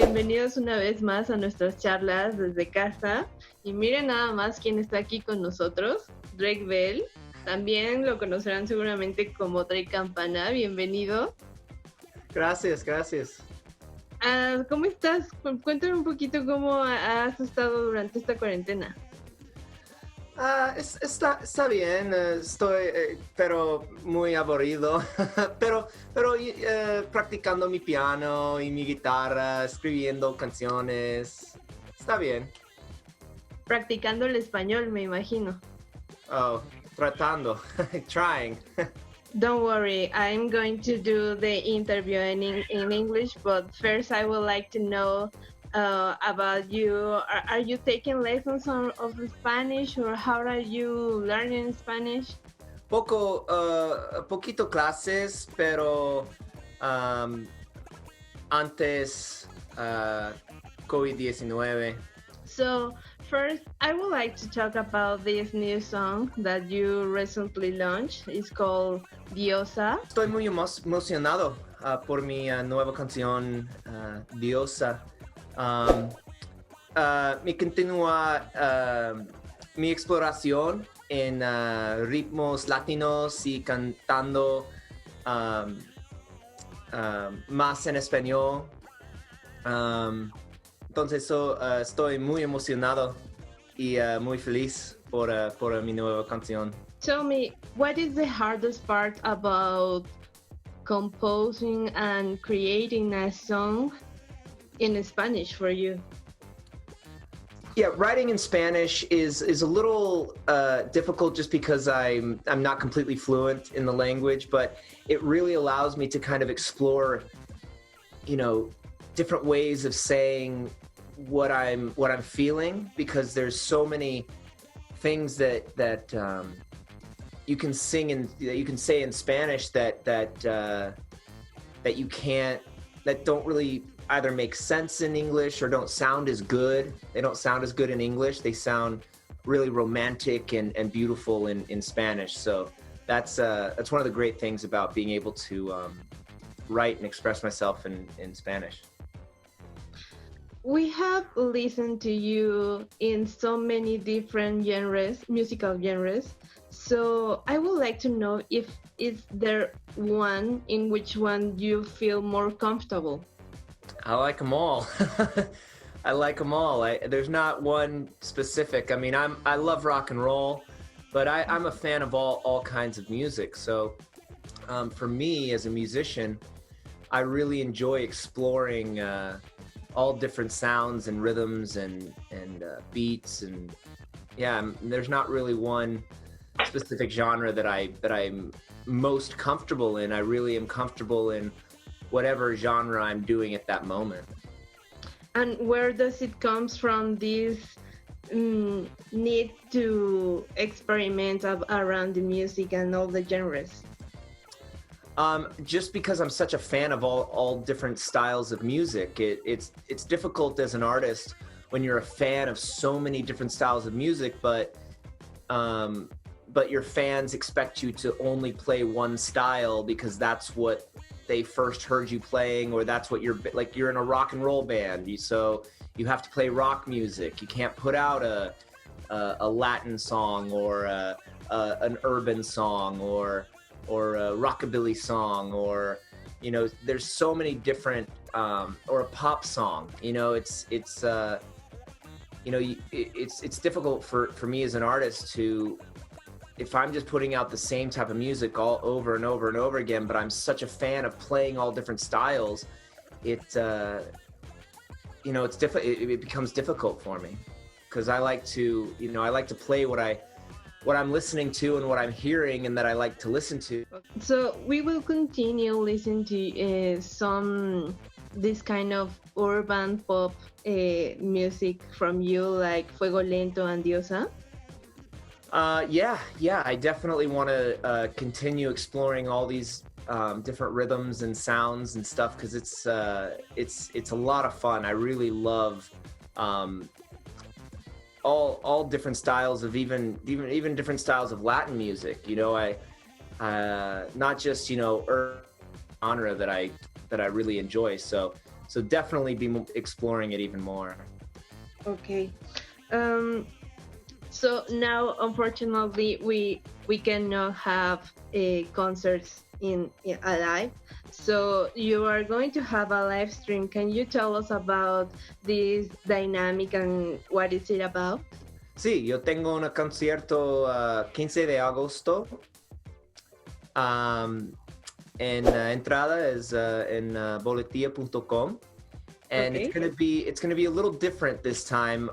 Bienvenidos una vez más a nuestras charlas desde casa. Y miren nada más quién está aquí con nosotros, Drake Bell. También lo conocerán seguramente como Drake Campana. Bienvenido. Gracias, gracias. ¿Cómo estás? Cuéntame un poquito cómo has estado durante esta cuarentena. Está bien, estoy, pero muy aburrido, pero practicando mi piano y mi guitarra, escribiendo canciones. Está bien. Practicando el español, me imagino. Oh, tratando, trying. Don't worry, I'm going to do the interview in English, but first I would like to know about you. Are you taking lessons of Spanish, or how are you learning Spanish? Poquito clases, pero antes COVID-19. So first, I would like to talk about this new song that you recently launched. It's called Diosa. Estoy muy emocionado por mi nueva canción, Diosa. Mi continúa mi exploración en ritmos latinos y cantando más en español. Entonces estoy muy emocionado y muy feliz por mi nueva canción. Tell me, what is the hardest part about composing and creating a song in Spanish for you? Yeah, writing in Spanish is a little difficult just because I'm not completely fluent in the language, but it really allows me to kind of explore, different ways of saying what I'm feeling, because there's so many things that you can sing and that you can say in Spanish that you can't, that don't really either make sense in English or don't sound as good. They don't sound as good in English. They sound really romantic and beautiful in Spanish. So that's one of the great things about being able to write and express myself in Spanish. We have listened to you in so many different genres, musical genres. So I would like to know if is there one in which one you feel more comfortable? I like them all. I like them all. There's not one specific. I mean, I love rock and roll, but I'm a fan of all kinds of music. So for me as a musician, I really enjoy exploring all different sounds and rhythms and beats, and there's not really one specific genre that I'm most comfortable in. I really am comfortable in whatever genre I'm doing at that moment. And where does it comes from, this need to experiment around the music and all the genres? Just because I'm such a fan of all different styles of music. It's difficult as an artist when you're a fan of so many different styles of music, but your fans expect you to only play one style because that's what they first heard you playing, or that's what you're in a rock and roll band, so you have to play rock music. You can't put out a Latin song or an urban song or a rockabilly song, or there's so many different or a pop song. It's difficult for me as an artist to, if I'm just putting out the same type of music all over and over and over again, but I'm such a fan of playing all different styles, it becomes difficult for me, because I like to play what I'm listening to and what I'm hearing and that I like to listen to. So we will continue listening to some this kind of urban pop music from you, like Fuego Lento and Diosa. I definitely want to continue exploring all these different rhythms and sounds and stuff, because it's a lot of fun. I really love all different styles of even different styles of Latin music. I not just genre that I really enjoy. So So definitely be exploring it even more. Okay. Um, so now, unfortunately, we cannot have a concerts in alive. So you are going to have a live stream. Can you tell us about this dynamic and what is it about? Sí, yo tengo un concierto 15 de agosto. Um, en entrada is in boletia.com, and Okay. it's gonna be a little different this time.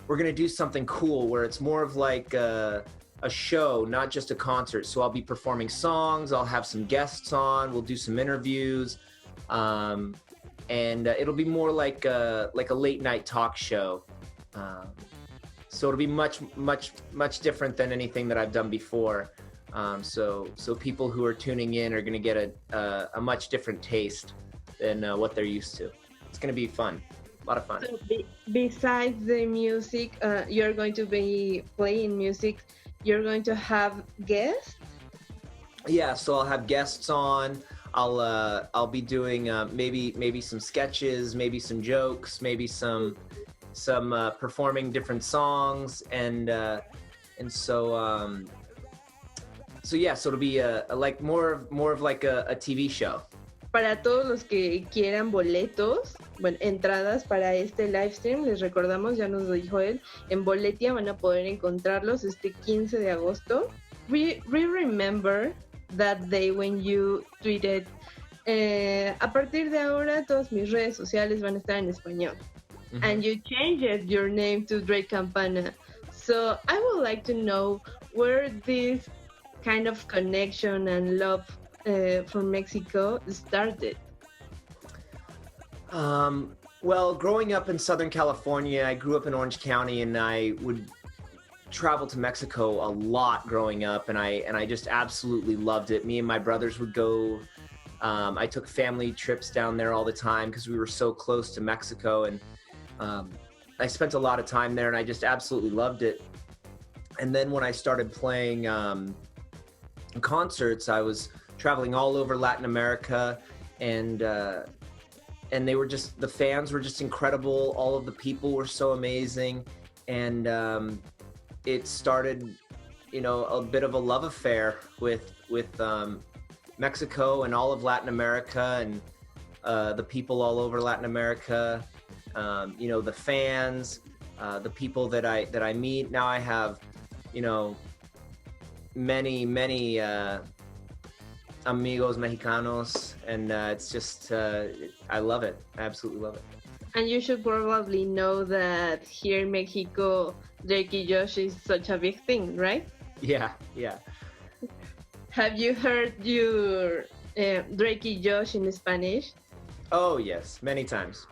We're gonna do something cool where it's more of like a show, not just a concert. So I'll be performing songs. I'll have some guests on. We'll do some interviews, um, and it'll be more like a late night talk show. Um, so it'll be much different than anything that I've done before. So people who are tuning in are going to get a much different taste than what they're used to. It's going to be fun, a lot of fun. So besides the music, you're going to be playing music. You're going to have guests. Yeah, so I'll have guests on. I'll be doing maybe some sketches, maybe some jokes, maybe some performing different songs, and so yeah, so it'll be like more of like a TV show. Para todos los que quieran boletos, bueno, entradas para este live stream, les recordamos, ya nos lo dijo él, en Boletia van a poder encontrarlos este 15 de agosto. We remember that day when you tweeted, a partir de ahora todas mis redes sociales van a estar en español. Mm-hmm. And you changed your name to Drake Campana. So I would like to know where this kind of connection and love for Mexico started. Well, growing up in Southern California, I grew up in Orange County, and I would travel to Mexico a lot growing up, and I just absolutely loved it. Me and my brothers would go. I took family trips down there all the time because we were so close to Mexico, and I spent a lot of time there, and I just absolutely loved it. And then when I started playing concerts, I was traveling all over Latin America, and they were just, the fans were just incredible. All of the people were so amazing, and it started, a bit of a love affair with Mexico and all of Latin America, and the people all over Latin America. The fans, the people that I meet. Now I have, many amigos mexicanos, and it's just I love it. I absolutely love it. And you should probably know that here in Mexico, Drake y Josh is such a big thing, right? Yeah. Have you heard your Drake y Josh in Spanish? Oh yes, many times.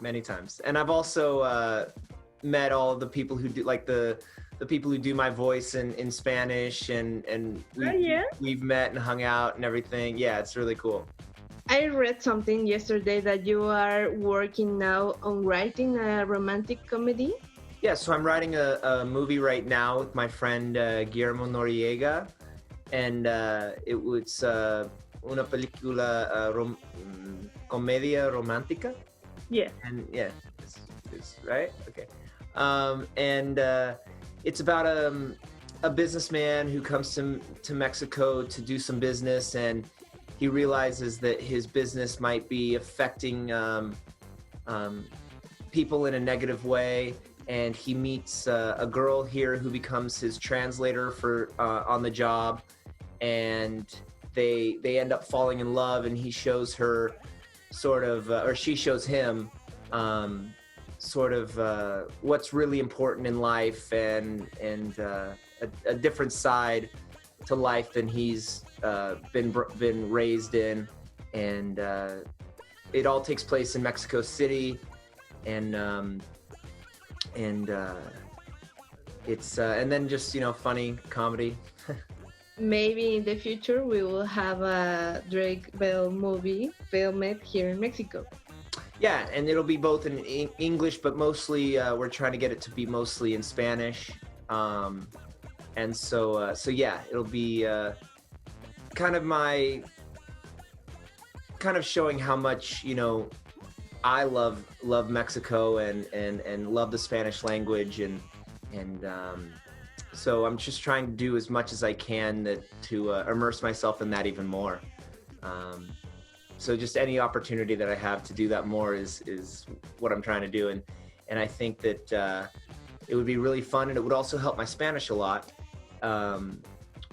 And I've also met all of the people who do, like the people who do my voice in Spanish, and we've met and hung out and everything. Yeah, it's really cool. I read something yesterday that you are working now on writing a romantic comedy. Yeah, so I'm writing a movie right now with my friend Guillermo Noriega, and it was una película comedia romántica. Yeah. And yeah, it's right. Okay. And it's about a businessman who comes to Mexico to do some business, and he realizes that his business might be affecting people in a negative way, and he meets a girl here who becomes his translator for on the job, and they end up falling in love, and he shows her sort of, or she shows him sort of what's really important in life, and a different side to life than he's been raised in, and it all takes place in Mexico City, and it's and then just funny comedy. Maybe in the future we will have a Drake Bell movie filmed here in Mexico. Yeah, and it'll be both in English, but mostly we're trying to get it to be mostly in Spanish. And so yeah, it'll be kind of showing how much I love Mexico and love the Spanish language and so I'm just trying to do as much as I can to immerse myself in that even more. So just any opportunity that I have to do that more is what I'm trying to do, and I think that it would be really fun, and it would also help my Spanish a lot.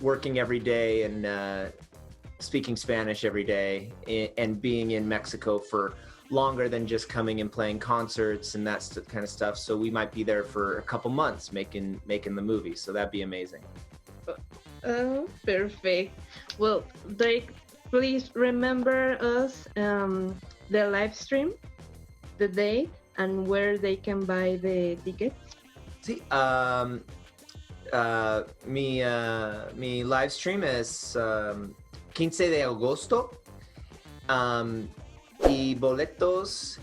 Working every day and speaking Spanish every day, and being in Mexico for longer than just coming and playing concerts and that kind of stuff. So we might be there for a couple months making the movie. So that'd be amazing. Oh, perfect. Well, Drake, please remember us the live stream, the date, and where they can buy the tickets. Sí, mi live stream es 15 de agosto. Y boletos,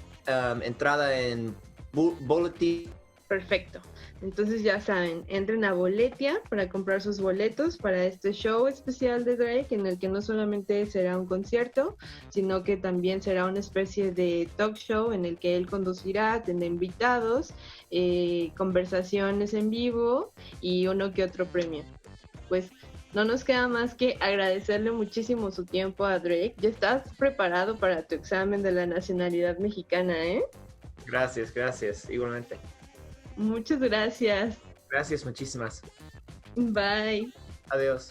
entrada en Boletín. Perfecto. Entonces ya saben, entren a Boletia para comprar sus boletos para este show especial de Drake, en el que no solamente será un concierto, sino que también será una especie de talk show en el que él conducirá, tendrá invitados, conversaciones en vivo y uno que otro premio. Pues no nos queda más que agradecerle muchísimo su tiempo a Drake. Ya estás preparado para tu examen de la nacionalidad mexicana, ¿eh? Gracias, igualmente. Muchas gracias. Gracias, muchísimas. Bye. Adiós.